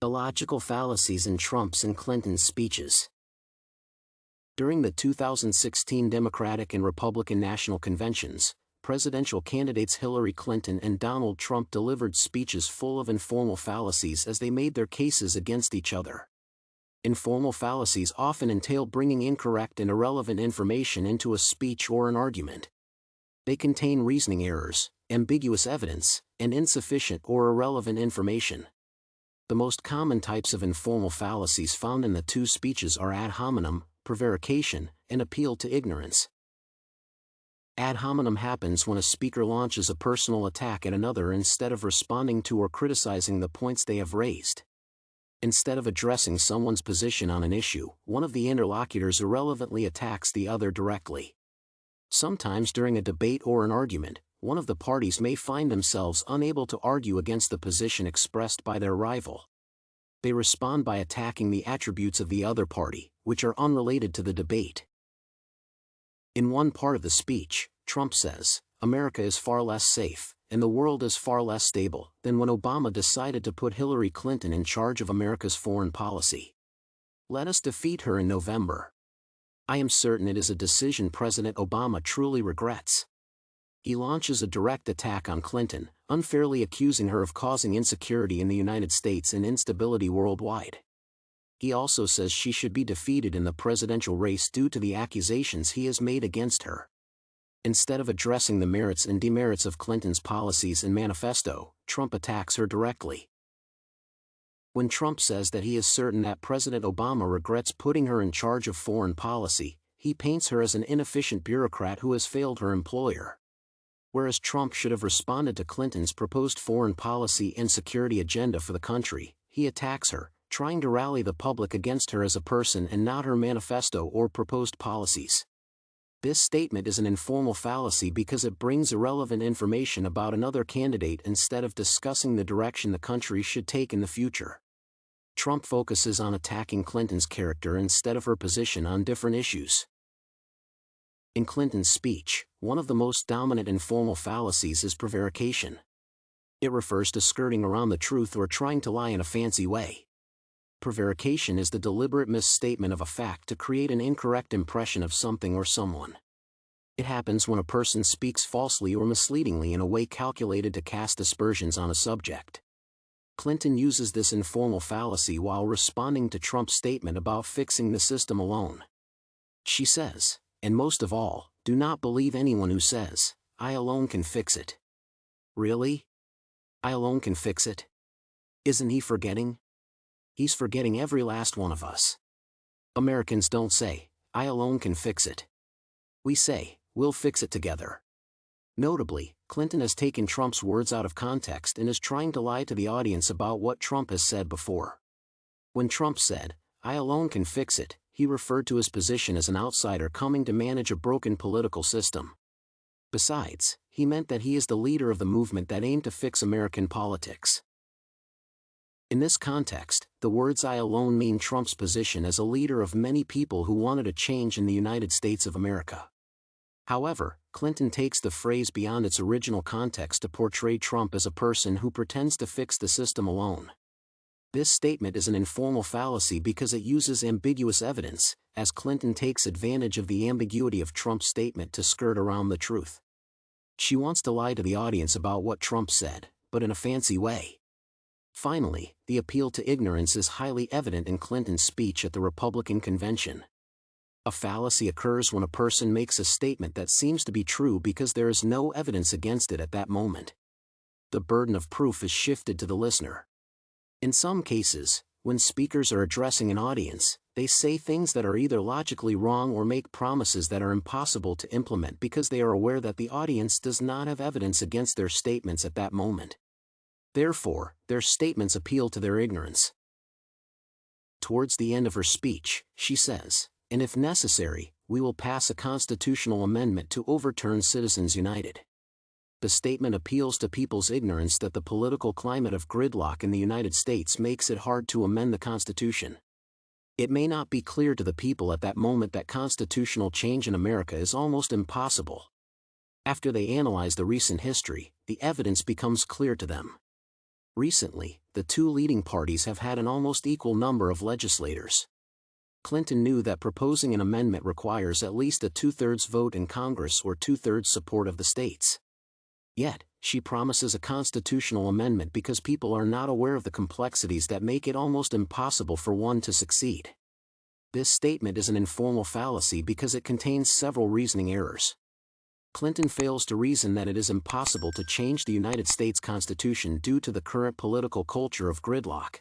Illogical fallacies in Trump's and Clinton's speeches. During the 2016 Democratic and Republican national conventions, presidential candidates Hillary Clinton and Donald Trump delivered speeches full of informal fallacies as they made their cases against each other. Informal fallacies often entail bringing incorrect and irrelevant information into a speech or an argument. They contain reasoning errors, ambiguous evidence, and insufficient or irrelevant information. The most common types of informal fallacies found in the two speeches are ad hominem, prevarication, and appeal to ignorance. Ad hominem happens when a speaker launches a personal attack at another instead of responding to or criticizing the points they have raised. Instead of addressing someone's position on an issue, one of the interlocutors irrelevantly attacks the other directly. Sometimes during a debate or an argument, one of the parties may find themselves unable to argue against the position expressed by their rival. They respond by attacking the attributes of the other party, which are unrelated to the debate. In one part of the speech, Trump says, "America is far less safe, and the world is far less stable," than when Obama decided to put Hillary Clinton in charge of America's foreign policy. "Let us defeat her in November. I am certain it is a decision President Obama truly regrets." He launches a direct attack on Clinton, unfairly accusing her of causing insecurity in the United States and instability worldwide. He also says she should be defeated in the presidential race due to the accusations he has made against her. Instead of addressing the merits and demerits of Clinton's policies and manifesto, Trump attacks her directly. When Trump says that he is certain that President Obama regrets putting her in charge of foreign policy, he paints her as an inefficient bureaucrat who has failed her employer. Whereas Trump should have responded to Clinton's proposed foreign policy and security agenda for the country, he attacks her, trying to rally the public against her as a person and not her manifesto or proposed policies. This statement is an informal fallacy because it brings irrelevant information about another candidate instead of discussing the direction the country should take in the future. Trump focuses on attacking Clinton's character instead of her position on different issues. In Clinton's speech, one of the most dominant informal fallacies is prevarication. It refers to skirting around the truth or trying to lie in a fancy way. Prevarication is the deliberate misstatement of a fact to create an incorrect impression of something or someone. It happens when a person speaks falsely or misleadingly in a way calculated to cast aspersions on a subject. Clinton uses this informal fallacy while responding to Trump's statement about fixing the system alone. She says, "And most of all, do not believe anyone who says, 'I alone can fix it.'" Really? I alone can fix it? Isn't he forgetting? He's forgetting every last one of us. Americans don't say, "I alone can fix it." We say, "We'll fix it together." Notably, Clinton has taken Trump's words out of context and is trying to lie to the audience about what Trump has said before. When Trump said, "I alone can fix it," he referred to his position as an outsider coming to manage a broken political system. Besides, he meant that he is the leader of the movement that aimed to fix American politics. In this context, the words "I alone" mean Trump's position as a leader of many people who wanted a change in the United States of America. However, Clinton takes the phrase beyond its original context to portray Trump as a person who pretends to fix the system alone. This statement is an informal fallacy because it uses ambiguous evidence, as Clinton takes advantage of the ambiguity of Trump's statement to skirt around the truth. She wants to lie to the audience about what Trump said, but in a fancy way. Finally, the appeal to ignorance is highly evident in Clinton's speech at the Republican convention. A fallacy occurs when a person makes a statement that seems to be true because there is no evidence against it at that moment. The burden of proof is shifted to the listener. In some cases, when speakers are addressing an audience, they say things that are either logically wrong or make promises that are impossible to implement because they are aware that the audience does not have evidence against their statements at that moment. Therefore, their statements appeal to their ignorance. Towards the end of her speech, she says, "And if necessary, we will pass a constitutional amendment to overturn Citizens United." The statement appeals to people's ignorance that the political climate of gridlock in the United States makes it hard to amend the Constitution. It may not be clear to the people at that moment that constitutional change in America is almost impossible. After they analyze the recent history, the evidence becomes clear to them. Recently, the two leading parties have had an almost equal number of legislators. Clinton knew that proposing an amendment requires at least a two-thirds vote in Congress or two-thirds support of the states. Yet, she promises a constitutional amendment because people are not aware of the complexities that make it almost impossible for one to succeed. This statement is an informal fallacy because it contains several reasoning errors. Clinton fails to reason that it is impossible to change the United States Constitution due to the current political culture of gridlock.